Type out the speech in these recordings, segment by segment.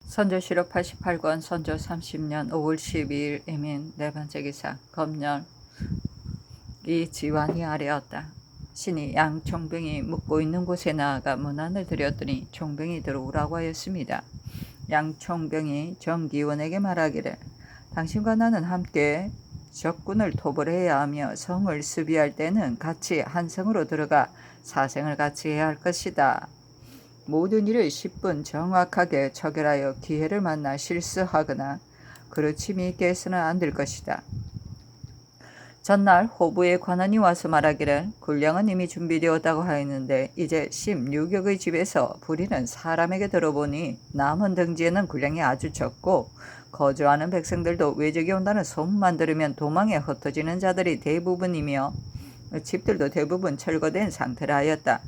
선조실록 88권 선조 30년 5월 12일 이민 네 번째 기사 검열 이 지왕이 아뢰었다. 신이 양 총병이 묵고 있는 곳에 나아가 문안을 드렸더니 총병이 들어오라고 하였습니다. 양 총병이 정기원에게 말하기를 당신과 나는 함께 적군을 토벌해야 하며 성을 수비할 때는 같이 한 성으로 들어가 사생을 같이 해야 할 것이다. 모든 일을 10분 정확하게 처결하여 기회를 만나 실수하거나 그르침이 있게 해서는 안 될 것이다. 전날 호부의 관원이 와서 말하기를 군량은 이미 준비되었다고 하였는데 이제 16역의 집에서 부리는 사람에게 들어보니 남원 등지에는 군량이 아주 적고 거주하는 백성들도 외적이 온다는 소문만 들으면 도망에 흩어지는 자들이 대부분이며 집들도 대부분 철거된 상태라 하였다.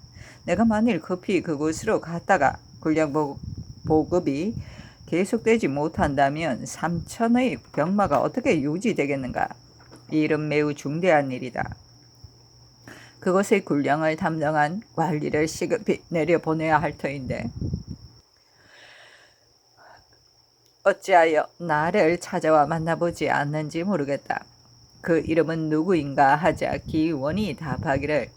내가 만일 급히 그곳으로 갔다가 군량 보급이 계속되지 못한다면 3천의 병마가 어떻게 유지되겠는가? 이 일은 매우 중대한 일이다. 그것의 군량을 담당한 관리를 시급히 내려보내야 할 터인데 어찌하여 나를 찾아와 만나보지 않는지 모르겠다. 그 이름은 누구인가 하자 기원이 답하기를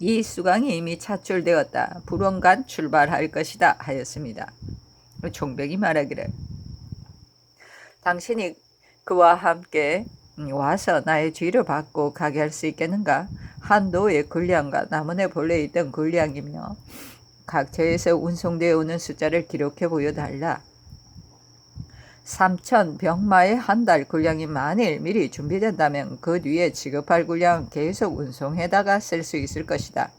이 수강이 이미 차출되었다. 불원간 출발할 것이다 하였습니다. 총병이 말하기를 당신이 그와 함께 와서 나의 뒤를 받고 가게 할 수 있겠는가? 한도의 군량과 남원에 본래 있던 군량이며 각처에서 운송되어 오는 숫자를 기록해 보여달라. 3천 병마의 한 달 군량이 만일 미리 준비된다면 그 뒤에 지급할 군량 계속 운송해다가 쓸 수 있을 것이다.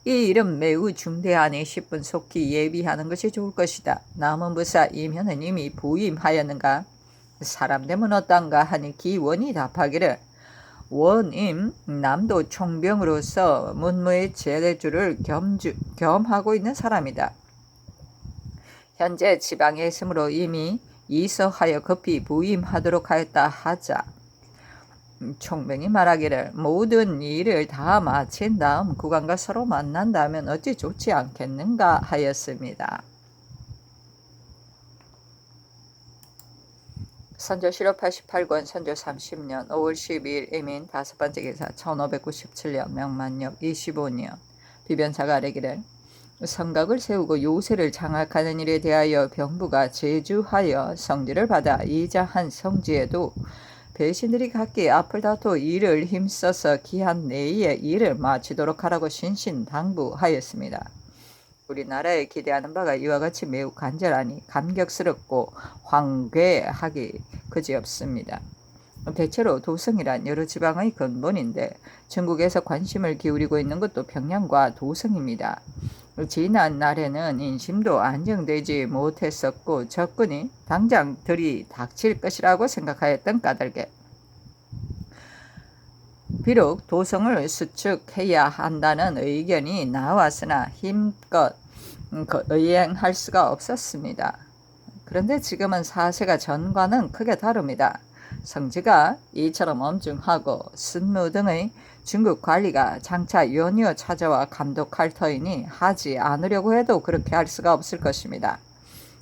이 일은 매우 중대하니 10분 속히 예비하는 것이 좋을 것이다. 남은 부사 이면은 이미 부임하였는가? 사람 되면 어떤가 하니 기원이 답하기를 원임 남도 총병으로서 문무의 제대주를 겸하고 있는 사람이다. 현재 지방에 있으므로 이미 이서하여 급히 부임하도록 하였다 하자 총병이 말하기를 모든 일을 다 마친 다음 국왕과 서로 만난다면 어찌 좋지 않겠는가 하였습니다. 선조실록 88권 선조 30년 5월 12일 이민 다섯 번째 기사 1597년 명만력 25년 비변사가 아뢰기를 성곽을 세우고 요새를 장악하는 일에 대하여 병부가 제주하여 성지를 받아 이자한 성지에도 배신들이 각기 앞을 다투 일을 힘써서 기한 내에 일을 마치도록 하라고 신신당부하였습니다. 우리나라에 기대하는 바가 이와 같이 매우 간절하니 감격스럽고 황괴하기 그지없습니다. 대체로 도성이란 여러 지방의 근본인데 전국에서 관심을 기울이고 있는 것도 평양과 도성입니다. 지난 날에는 인심도 안정되지 못했었고 적군이 당장 들이닥칠 것이라고 생각하였던 까닭에 비록 도성을 수축해야 한다는 의견이 나왔으나 힘껏 의행할 수가 없었습니다. 그런데 지금은 사세가 전과는 크게 다릅니다. 성지가 이처럼 엄중하고 순무 등의 중국 관리가 장차 연이어 찾아와 감독할 터이니 하지 않으려고 해도 그렇게 할 수가 없을 것입니다.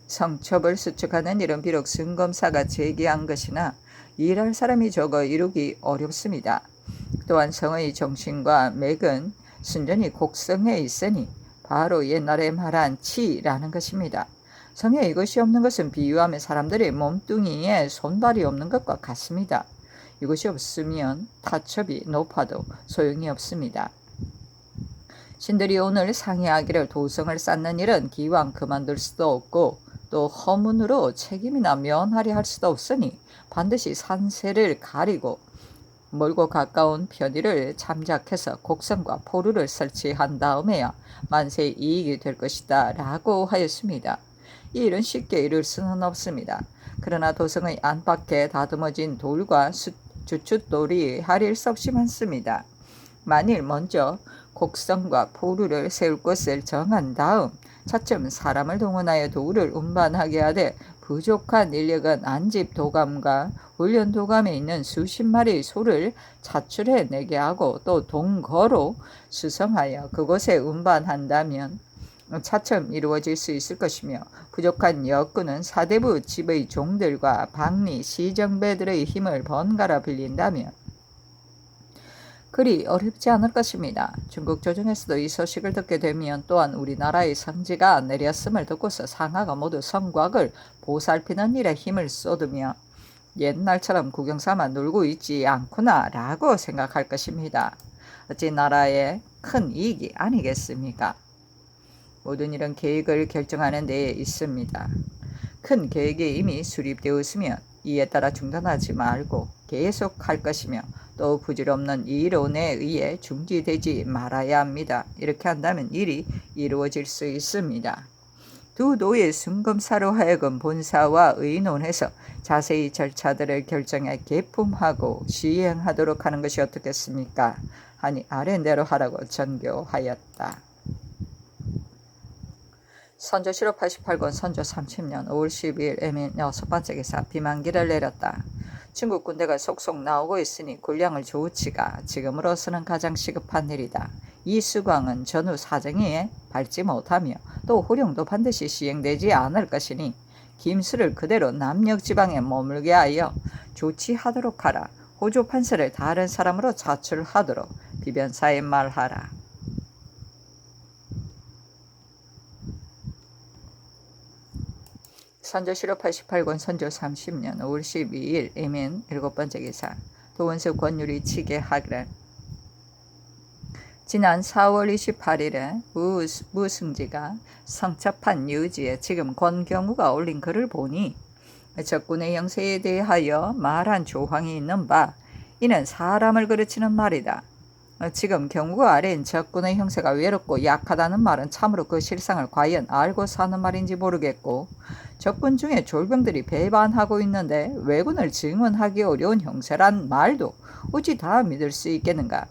성첩을 수축하는 일은 비록 승검사가 제기한 것이나 일할 사람이 적어 이루기 어렵습니다. 또한 성의 정신과 맥은 순전히 곡성에 있으니 바로 옛날에 말한 치라는 것입니다. 성에 이것이 없는 것은 비유하며 사람들의 몸뚱이에 손발이 없는 것과 같습니다. 이것이 없으면 타첩이 높아도 소용이 없습니다. 신들이 오늘 상의하기를 도성을 쌓는 일은 기왕 그만둘 수도 없고 또 허문으로 책임이나 면하려 할 수도 없으니 반드시 산세를 가리고 멀고 가까운 편의를 참작해서 곡성과 포루를 설치한 다음에야 만세 이익이 될 것이다 라고 하였습니다. 이 일은 쉽게 이룰 수는 없습니다. 그러나 도성의 안팎에 다듬어진 돌과 주춧돌이 할일 수 없이 많습니다. 만일 먼저 곡성과 포루를 세울 곳을 정한 다음 차츰 사람을 동원하여 도구를 운반하게 하되 부족한 인력은 안집 도감과 훈련 도감에 있는 수십 마리의 소를 차출해내게 하고 또 동거로 수성하여 그곳에 운반한다면 차츰 이루어질 수 있을 것이며 부족한 여건은 사대부 집의 종들과 박리 시정배들의 힘을 번갈아 빌린다면 그리 어렵지 않을 것입니다. 중국 조정에서도 이 소식을 듣게 되면 또한 우리나라의 성지가 내렸음을 듣고서 상하가 모두 성곽을 보살피는 일에 힘을 쏟으며 옛날처럼 구경삼아 놀고 있지 않구나 라고 생각할 것입니다. 어찌 나라의 큰 이익이 아니겠습니까? 모든 일은 계획을 결정하는 데에 있습니다. 큰 계획이 이미 수립되었으면 이에 따라 중단하지 말고 계속할 것이며 또 부질없는 이론에 의해 중지되지 말아야 합니다. 이렇게 한다면 일이 이루어질 수 있습니다. 두 노예 순검사로 하여금 본사와 의논해서 자세히 절차들을 결정해 개품하고 시행하도록 하는 것이 어떻겠습니까? 하니 아랜대로 하라고 전교하였다. 선조실록 88권 선조 30년 5월 12일 애민 6번째 기사 비만기를 내렸다. 중국 군대가 속속 나오고 있으니 군량을 조우치가 지금으로서는 가장 시급한 일이다. 이 수광은 전후 사정에 밟지 못하며 또 호령도 반드시 시행되지 않을 것이니 김수를 그대로 남녘지방에 머물게 하여 조치하도록 하라. 호조 판서를 다른 사람으로 차출하도록 비변사에 말하라. 선조실록 88권 선조 30년 5월 12일 애민 7번째 기사 도원수 권율이 치게 하기를 지난 4월 28일에 무승지가 성첩한 유지에 지금 권경우가 올린 글을 보니 적군의 형세에 대하여 말한 조항이 있는 바 이는 사람을 가르치는 말이다. 지금 경우가 아래인 적군의 형세가 외롭고 약하다는 말은 참으로 그 실상을 과연 알고 사는 말인지 모르겠고 적군 중에 졸병들이 배반하고 있는데 왜군을 증언하기 어려운 형세란 말도 어찌 다 믿을 수 있겠는가.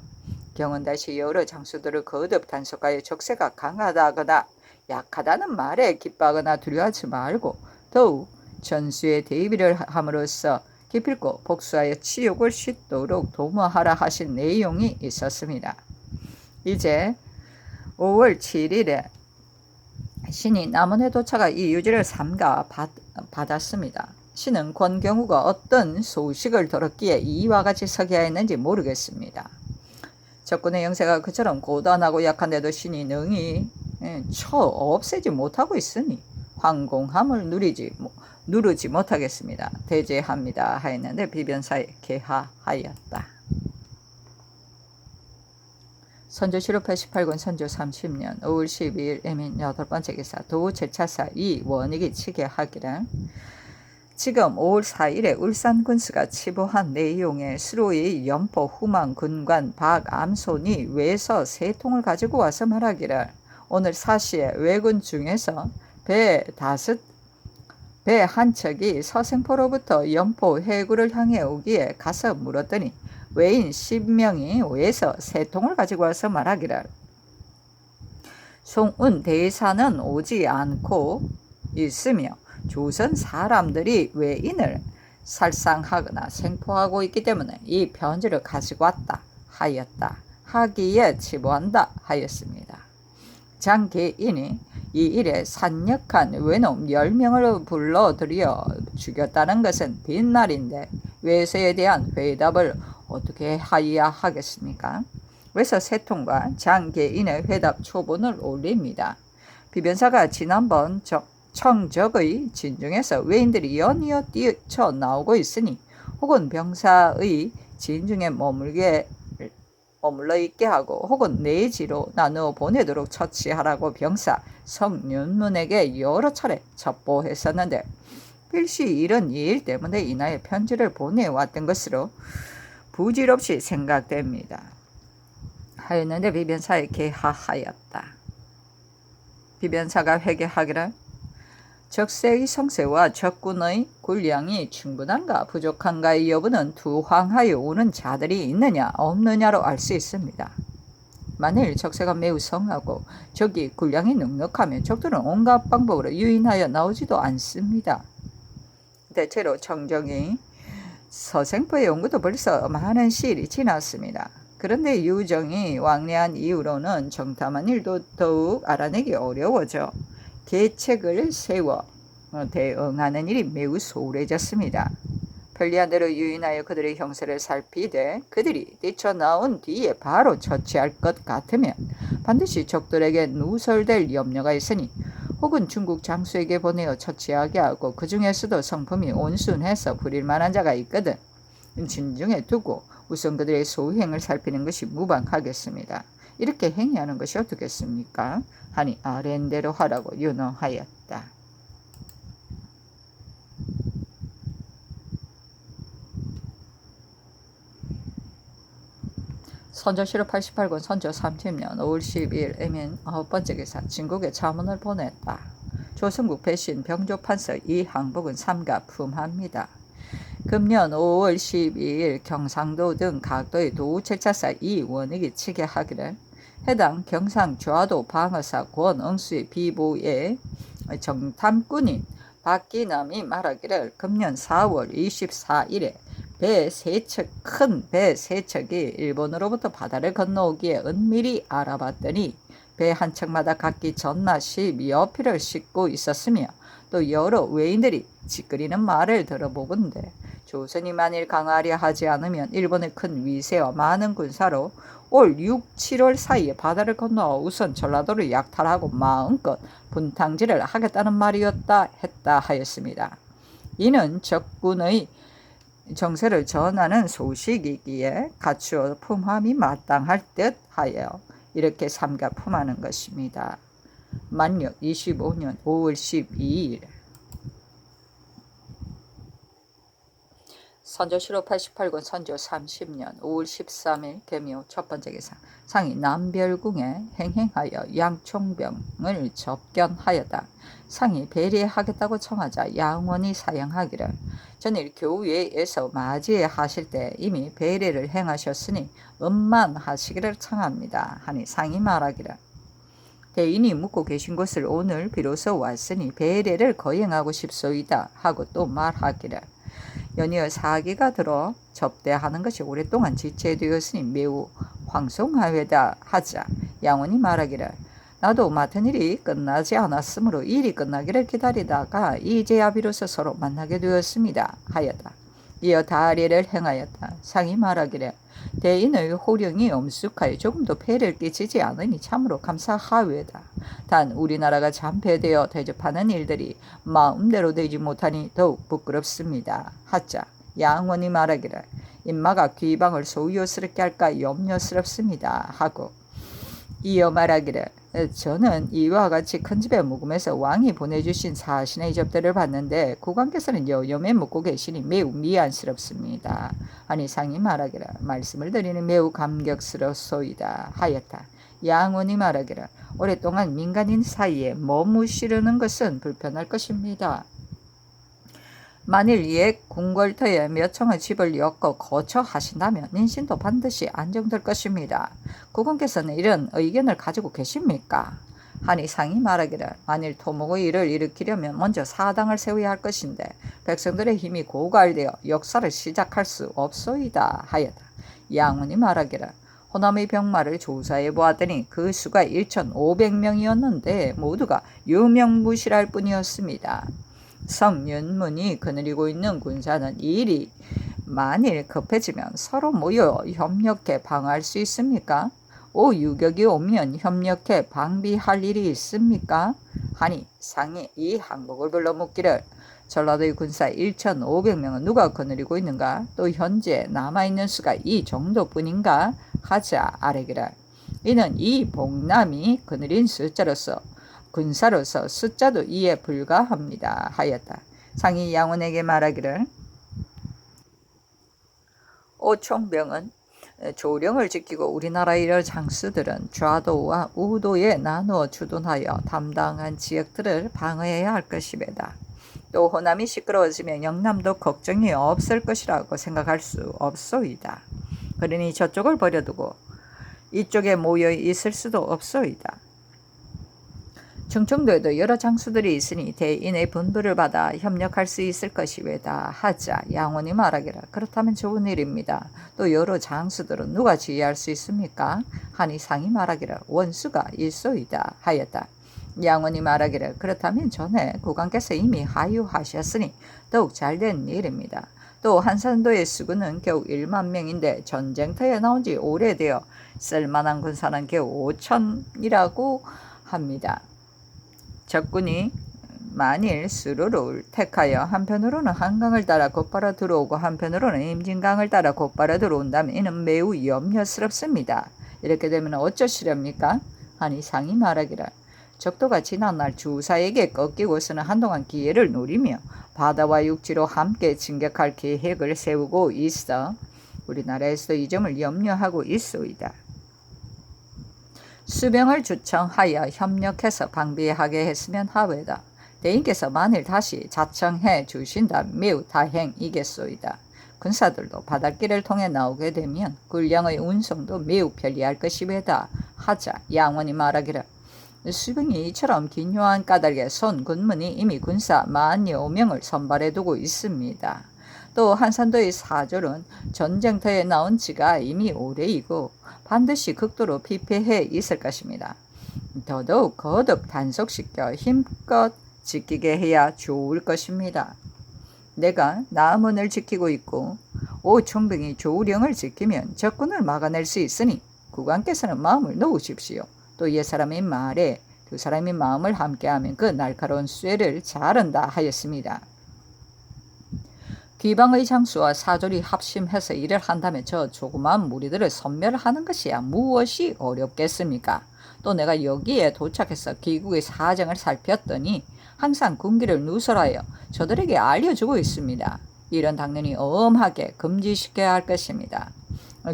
경은 다시 여러 장수들을 거듭 단속하여 적세가 강하다거나 약하다는 말에 기뻐하거나 두려워하지 말고 더욱 전수에 대비를 함으로써 기필코 복수하여 치욕을 싣도록 도모하라 하신 내용이 있었습니다. 이제 5월 7일에 신이 남원에 도착하 이 유지를 삼가 받았습니다. 신은 권경우가 어떤 소식을 들었기에 이와 같이 서게 했는지 모르겠습니다. 적군의 영세가 그처럼 고단하고 약한데도 신이 능히 없애지 못하고 있으니 황공함을 누르지 못하겠습니다. 대제합니다 하였는데 비변사에 개하하였다. 선조실록 88권 선조 30년 5월 12일 애민 8번째 기사 도 제차사 이 원익이 치게 하기를 지금 5월 4일에 울산 군수가 치보한 내용에 수로의 연포 후망 군관 박암손이 외서 3통을 가지고 와서 말하기를 오늘 4시에 왜군 중에서 배 한 척이 서생포로부터 연포 해구를 향해 오기에 가서 물었더니 외인 10명이 외서 3통을 가지고 와서 말하기를 송은 대사는 오지 않고 있으며 조선 사람들이 외인을 살상하거나 생포하고 있기 때문에 이 편지를 가지고 왔다 하였다 하기에 치부한다 하였습니다. 장계인이 이 일에 산역한 외놈 10명을 불러들여 죽였다는 것은 빈말인데 외서에 대한 회답을 어떻게 하여야 하겠습니까? 외서 3통과 장계인의 회답 초본을 올립니다. 비변사가 지난번 청적의 진중에서 외인들이 연이어 뛰쳐 나오고 있으니 혹은 병사의 진중에 머물러 있게 하고 혹은 내지로 나누어 보내도록 처치하라고 병사 성윤문에게 여러 차례 첩보했었는데 필시 이런 일 때문에 이나에 편지를 보내왔던 것으로 부질없이 생각됩니다. 하였는데 비변사에 개하하였다. 비변사가 회개하기를 적세의 성세와 적군의 군량이 충분한가 부족한가의 여부는 투항하여 오는 자들이 있느냐 없느냐로 알 수 있습니다. 만일 적세가 매우 성하고 적이 군량이 넉넉하면 적들은 온갖 방법으로 유인하여 나오지도 않습니다. 대체로 청정이 서생포에 온 것도 벌써 많은 시일이 지났습니다. 그런데 유정이 왕래한 이후로는 정탐한 일도 더욱 알아내기 어려워져 계책을 세워 대응하는 일이 매우 소홀해졌습니다. 편리한 대로 유인하여 그들의 형세를 살피되 그들이 뛰쳐나온 뒤에 바로 처치할 것 같으면 반드시 적들에게 누설될 염려가 있으니 혹은 중국 장수에게 보내어 처치하게 하고 그 중에서도 성품이 온순해서 부릴 만한 자가 있거든 진중에 두고 우선 그들의 소행을 살피는 것이 무방하겠습니다. 이렇게 행위하는 것이 어떻겠습니까? 하니 아랜대로 하라고 윤허하였다. 선조실록 88권 선조 30년 5월 12일 애민 9번째 기사 진국에 자문을 보냈다. 조선국 배신 병조판서 이항복은 삼가 품합니다. 금년 5월 12일 경상도 등 각도의 도우철차사 이원익이 치게 하기를 해당 경상좌도 방어사 권응수의 비보의 정탐꾼인 박기남이 말하기를 금년 4월 24일에 큰 배 세 척이 일본으로부터 바다를 건너오기에 은밀히 알아봤더니 배 한 척마다 각기 전나 10여 피를 싣고 있었으며 또 여러 외인들이 짓거리는 말을 들어보건대 조선이 만일 강하려 하지 않으면 일본의 큰 위세와 많은 군사로 올 6, 7월 사이에 바다를 건너 우선 전라도를 약탈하고 마음껏 분탕질을 하겠다는 말이었다 했다 하였습니다. 이는 적군의 정세를 전하는 소식이기에 갖추어 품함이 마땅할 듯 하여 이렇게 삼가 품하는 것입니다. 만력 25년 5월 12일 선조실록 88권 선조 30년 5월 13일 개묘 첫번째 기사 상이 남별궁에 행행하여 양총병을 접견하였다. 상이 배례하겠다고 청하자 양원이 사양하기를 전일 교외에서 맞이하실 때 이미 배례를 행하셨으니 음만하시기를 청합니다. 하니 상이 말하기를 대인이 묵고 계신 곳을 오늘 비로소 왔으니 배례를 거행하고 싶소이다 하고 또 말하기를 연이어 사기가 들어 접대하는 것이 오랫동안 지체되었으니 매우 황송하외다 하자 양원이 말하기를 나도 맡은 일이 끝나지 않았으므로 일이 끝나기를 기다리다가 이제야 비로소 서로 만나게 되었습니다 하였다. 이어 다례를 행하였다. 상이 말하기를 대인의 호령이 엄숙하여 조금도 폐를 끼치지 않으니 참으로 감사하외다. 단 우리나라가 잠패되어 대접하는 일들이 마음대로 되지 못하니 더욱 부끄럽습니다. 하자 양원이 말하기를 인마가 귀방을 소유스럽게 할까 염려스럽습니다 하고 이어 말하기를 저는 이와 같이 큰 집에 묵으면서 왕이 보내주신 사신의 접대를 받는데 국왕께서는 여염에 묵고 계시니 매우 미안스럽습니다. 하니 상이 말하기를 말씀을 드리니 매우 감격스럽소이다 하였다. 양원이 말하기를 오랫동안 민간인 사이에 머무시려는 것은 불편할 것입니다. 만일 옛 궁궐터에 몇 청의 집을 엮어 거처하신다면 인신도 반드시 안정될 것입니다. 국왕께서는 이런 의견을 가지고 계십니까? 하니 상이 말하기를 만일 토목의 일을 일으키려면 먼저 사당을 세워야 할 것인데 백성들의 힘이 고갈되어 역사를 시작할 수 없소이다 하였다. 양원이 말하기를 호남의 병마를 조사해 보았더니 그 수가 1,500명이었는데 모두가 유명무실할 뿐이었습니다. 성윤문이 거느리고 있는 군사는 이 일이 만일 급해지면 서로 모여 협력해 방어할 수 있습니까? 오유격이 오면 협력해 방비할 일이 있습니까? 하니 상이 이 항복을 불러 묻기를 전라도의 군사 1,500명은 누가 거느리고 있는가? 또 현재 남아있는 수가 이 정도뿐인가? 하자 아뢰기를 이는 이 복남이 거느린 숫자로서 군사로서 숫자도 이에 불과합니다 하였다. 상이 양원에게 말하기를 오총병은 조령을 지키고 우리나라의 여러 장수들은 좌도와 우도에 나누어 주둔하여 담당한 지역들을 방어해야 할 것이다. 또 호남이 시끄러워지면 영남도 걱정이 없을 것이라고 생각할 수 없소이다. 그러니 저쪽을 버려두고 이쪽에 모여 있을 수도 없소이다. 충청도에도 여러 장수들이 있으니 대인의 분부를 받아 협력할 수 있을 것이 왜다 하자 양원이 말하기를 그렇다면 좋은 일입니다. 또 여러 장수들은 누가 지휘할 수 있습니까? 하니 상이 말하기를 원수가 있소이다 하였다. 양원이 말하기를 그렇다면 전에 국왕께서 이미 하유하셨으니 더욱 잘된 일입니다. 또 한산도의 수군은 겨우 1만 명인데 전쟁터에 나온 지 오래되어 쓸만한 군사는 겨우 5천이라고 합니다. 적군이 만일 수로를 택하여 한편으로는 한강을 따라 곧바로 들어오고 한편으로는 임진강을 따라 곧바로 들어온다면 이는 매우 염려스럽습니다. 이렇게 되면 어쩌시렵니까? 하니 상이 말하기를 적도가 지난날 주사에게 꺾이고서는 한동안 기회를 노리며 바다와 육지로 함께 진격할 계획을 세우고 있어 우리나라에서도 이 점을 염려하고 있소이다. 수병을 주청하여 협력해서 방비하게 했으면 하외다. 대인께서 만일 다시 자청해 주신다면 매우 다행이겠소이다. 군사들도 바닷길을 통해 나오게 되면 군량의 운송도 매우 편리할 것이외다 하자 양원이 말하기를 수병이 이처럼 기묘한 까닭에 선 군문이 이미 군사 10,000여 명을 선발해 두고 있습니다. 또 한산도의 사졸은 전쟁터에 나온 지가 이미 오래이고 반드시 극도로 피폐해 있을 것입니다. 더더욱 거듭 단속시켜 힘껏 지키게 해야 좋을 것입니다. 내가 남원을 지키고 있고 오총병이 조령을 지키면 적군을 막아낼 수 있으니 국왕께서는 마음을 놓으십시오. 또 옛사람의 말에 두 사람이 마음을 함께하면 그 날카로운 쇠를 자른다 하였습니다. 귀방의 장수와 사졸이 합심해서 일을 한다면 저 조그마한 무리들을 섬멸하는 것이야 무엇이 어렵겠습니까? 또 내가 여기에 도착해서 귀국의 사정을 살폈더니 항상 군기를 누설하여 저들에게 알려주고 있습니다. 이런 당연히 엄하게 금지시켜야 할 것입니다.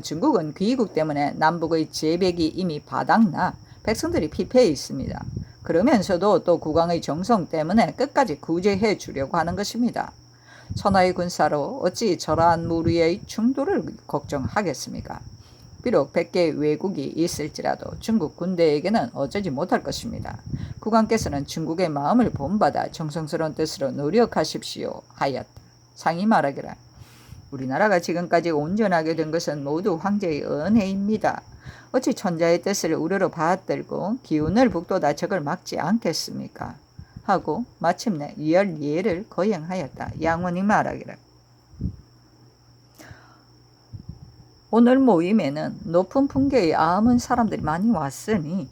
중국은 귀국 때문에 남북의 제백이 이미 바닥나 백성들이 피폐해 있습니다. 그러면서도 또 국왕의 정성 때문에 끝까지 구제해 주려고 하는 것입니다. 천하의 군사로 어찌 저러한 무리의 충돌을 걱정하겠습니까? 비록 100개의 왜국이 있을지라도 중국 군대에게는 어쩌지 못할 것입니다. 국왕께서는 중국의 마음을 본받아 정성스러운 뜻으로 노력하십시오 하였다. 상이 말하기를 우리나라가 지금까지 온전하게 된 것은 모두 황제의 은혜입니다. 어찌 천자의 뜻을 우러러 받들고 기운을 북돋아 적을 막지 않겠습니까? 하고 마침내 열예를 거행하였다. 양원이 말하기를 오늘 모임에는 높은 품계의 아문 사람들이 많이 왔으니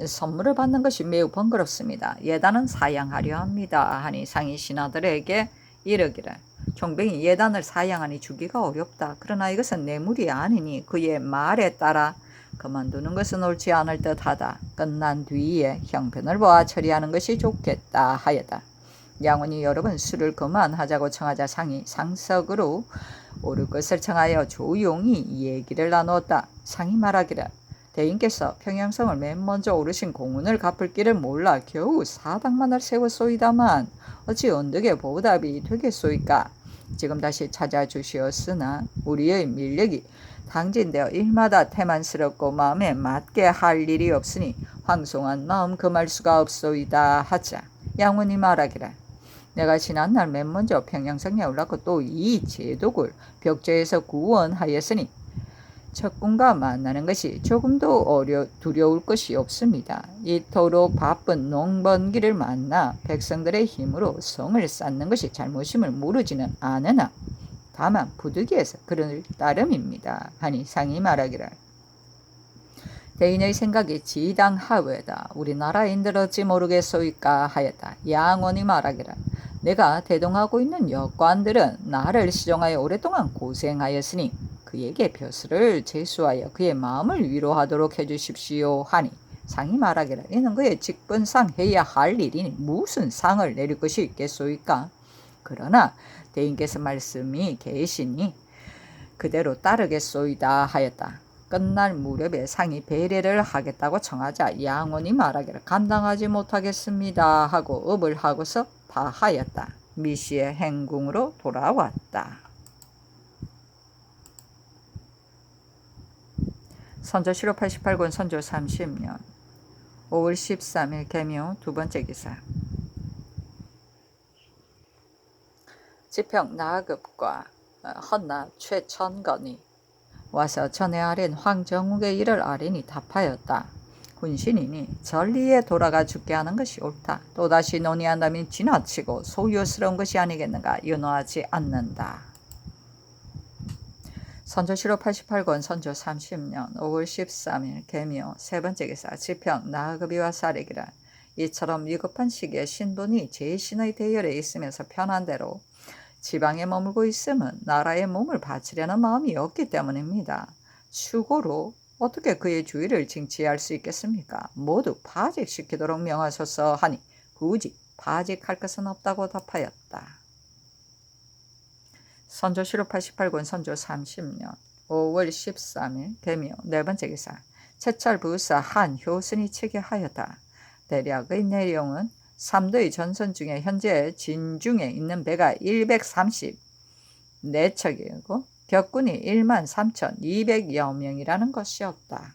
선물을 받는 것이 매우 번거롭습니다. 예단은 사양하려 합니다. 하니 상이 신하들에게 이르기를 총병이 예단을 사양하니 주기가 어렵다. 그러나 이것은 뇌물이 아니니 그의 말에 따라 그만두는 것은 옳지 않을 듯하다. 끝난 뒤에 형편을 보아 처리하는 것이 좋겠다 하였다. 양원이 여러 번 술을 그만하자고 청하자 상이 상석으로 오를 것을 청하여 조용히 얘기를 나누었다. 상이 말하기를 대인께서 평양성을 맨 먼저 오르신 공훈을 갚을 길을 몰라 겨우 사당만을 세웠소이다만 어찌 언덕에 보답이 되겠소이까? 지금 다시 찾아주시었으나 우리의 밀력이 당진되어 일마다 태만스럽고 마음에 맞게 할 일이 없으니 황송한 마음 금할 수가 없소이다 하자 양원이 말하기를 내가 지난날 맨 먼저 평양성에 올랐고 또 이 제독을 벽제에서 구원하였으니 적군과 만나는 것이 조금도 두려울 것이 없습니다. 이토록 바쁜 농번기를 만나 백성들의 힘으로 성을 쌓는 것이 잘못임을 모르지는 않으나 다만 부득이해서 그럴 따름입니다. 하니 상이 말하기를 대인의 생각이 지당하외다. 우리나라인들 어찌 모르겠소이까 하였다. 양원이 말하기를 내가 대동하고 있는 여관들은 나를 시종하여 오랫동안 고생하였으니 그에게 벼슬을 제수하여 그의 마음을 위로하도록 해주십시오 하니 상이 말하기를 이는 그의 직분상 해야 할 일이니 무슨 상을 내릴 것이 있겠소이까? 그러나 대인께서 말씀이 계시니 그대로 따르겠소이다 하였다. 끝날 무렵에 상이 배례를 하겠다고 청하자 양원이 말하기를 감당하지 못하겠습니다 하고 업을 하고서 파하였다. 미시의 행궁으로 돌아왔다. 선조 7호 88권 선조 30년 5월 13일 개묘 두 번째 기사. 지평 나급과 헌납 최천건이 와서 전에 아랜 황정욱의 일을 아뢰니 답하였다. 군신이니 전리에 돌아가 죽게 하는 것이 옳다. 또다시 논의한다면 지나치고 소요스러운 것이 아니겠는가. 윤호하지 않는다. 선조실록 88권 선조 30년 5월 13일 개묘 세 번째 기사. 지평 나급이 와서 아뢰기를 이처럼 위급한 시기에 신분이 제신의 대열에 있으면서 편한 대로 지방에 머물고 있음은 나라에 몸을 바치려는 마음이 없기 때문입니다. 추고로 어떻게 그의 주의를 징치할 수 있겠습니까? 모두 파직시키도록 명하소서 하니 굳이 파직할 것은 없다고 답하였다. 선조실록 88권 선조 30년 5월 13일 개묘 네 번째 기사. 채철 부사 한효순이 체계하였다. 대략의 내용은 삼도의 전선 중에 현재 진중에 있는 배가 134척이고 격군이 13,200여 명이라는 것이었다.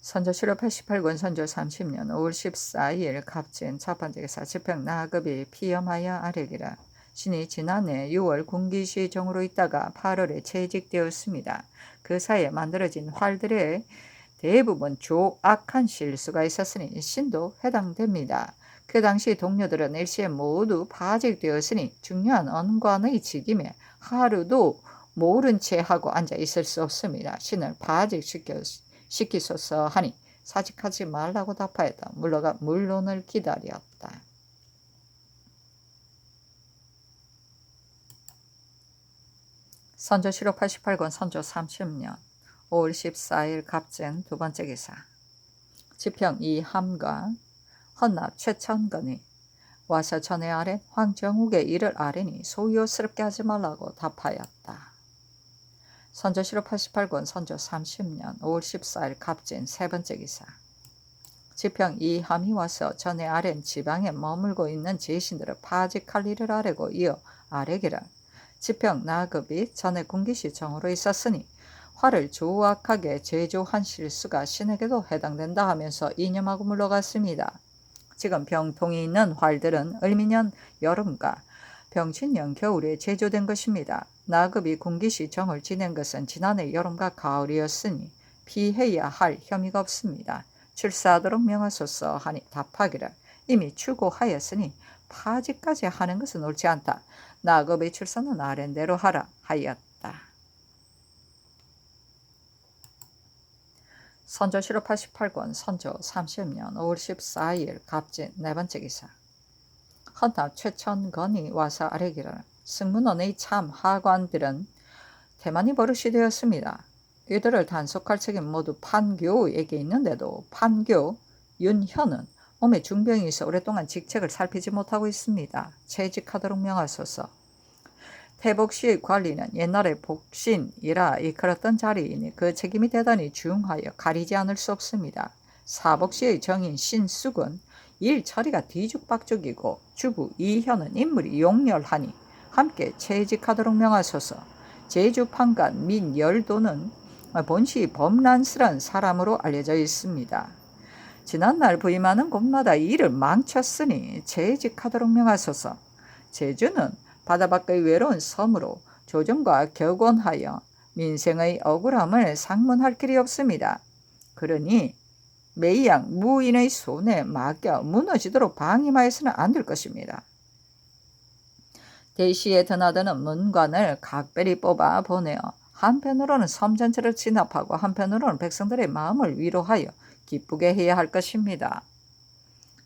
선조실록 88권 선조 30년 5월 14일 갑진 첫 번째 기사. 지평 나급이 피염하여 아뢰기라. 신이 지난해 6월 군기시 정으로 있다가 8월에 채직되었습니다. 그 사이에 만들어진 활들의 대부분 조악한 실수가 있었으니 신도 해당됩니다. 그 당시 동료들은 일시에 모두 파직되었으니 중요한 언관의 직임에 하루도 모른 채 하고 앉아 있을 수 없습니다. 신을 파직시키소서 하니 사직하지 말라고 답하였다. 물러가 물론을 기다렸다. 선조실록 88권 선조 30년 5월 14일 갑진 두 번째 기사. 지평 이함과 헌납 최천건이 와서 전에 아랜 황정욱의 일을 아뢰니 소요스럽게 하지 말라고 답하였다. 선조실록 88권 선조 30년 5월 14일 갑진 세 번째 기사. 지평 이함이 와서 전에 아랜 지방에 머물고 있는 제신들을 파직할 일을 아뢰고 이어 아뢰기를 지평 나급이 전에 군기시 정으로 있었으니 활을 조악하게 제조한 실수가 신에게도 해당된다 하면서 이념하고 물러갔습니다. 지금 병통이 있는 활들은 을미년 여름과 병신년 겨울에 제조된 것입니다. 나급이 군기시 정을 지낸 것은 지난해 여름과 가을이었으니 피해야 할 혐의가 없습니다. 출사하도록 명하소서 하니 답하기를 이미 추고하였으니 파직까지 하는 것은 옳지 않다. 나급의 출사는 아랜대로 하라 하였다. 선조실록 88권 선조 30년 5월 14일 갑진 네 번째 기사. 헌납 최천건이 와서 아뢰기를 승문원의 참 하관들은 태만히 버릇이 되었습니다. 이들을 단속할 책임 모두 판교에게 있는데도 판교 윤현은 몸에 중병이 있어 오랫동안 직책을 살피지 못하고 있습니다. 채직하도록 명하소서. 태복시의 관리는 옛날에 복신이라 이끌었던 자리이니 그 책임이 대단히 중하여 가리지 않을 수 없습니다. 사복시의 정인 신숙은 일 처리가 뒤죽박죽이고 주부 이현은 인물이 용렬하니 함께 채직하도록 명하소서. 제주판관 민열도는 본시 범란스런 사람으로 알려져 있습니다. 지난날 부임하는 곳마다 일을 망쳤으니 채직하도록 명하소서. 제주는 바다 밖의 외로운 섬으로 조정과 격언하여 민생의 억울함을 상문할 길이 없습니다. 그러니 매양 무인의 손에 맡겨 무너지도록 방임하여서는 안 될 것입니다. 대시에 드나드는 문관을 각별히 뽑아 보내어 한편으로는 섬 전체를 진압하고 한편으로는 백성들의 마음을 위로하여 기쁘게 해야 할 것입니다.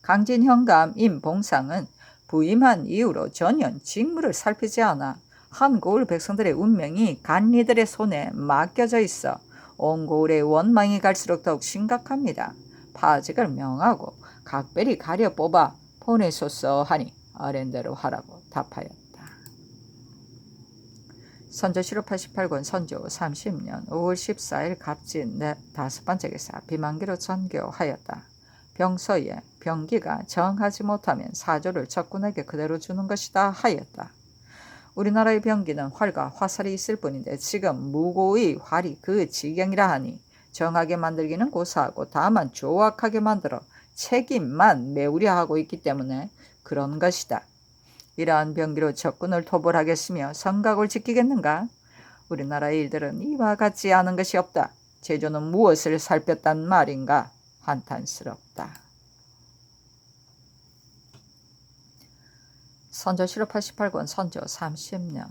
강진현감 임봉상은 부임한 이후로 전혀 직무를 살피지 않아 한 고을 백성들의 운명이 간리들의 손에 맡겨져 있어 온 고을의 원망이 갈수록 더욱 심각합니다. 파직을 명하고 각별히 가려 뽑아 보내소서 하니 아랜대로 하라고 답하였다. 선조실록 88권 선조 30년 5월 14일 갑진 다섯 번째 기사. 비만기로 전교하였다. 병서에 병기가 정하지 못하면 사조를 적군에게 그대로 주는 것이다 하였다. 우리나라의 병기는 활과 화살이 있을 뿐인데 지금 무고의 활이 그 지경이라 하니 정하게 만들기는 고사하고 다만 조악하게 만들어 책임만 메우려 하고 있기 때문에 그런 것이다. 이러한 병기로 적군을 토벌하겠으며 성곽을 지키겠는가? 우리나라의 일들은 이와 같지 않은 것이 없다. 제조는 무엇을 살폈단 말인가? 한탄스럽다. 선조 7호 88권 선조 30년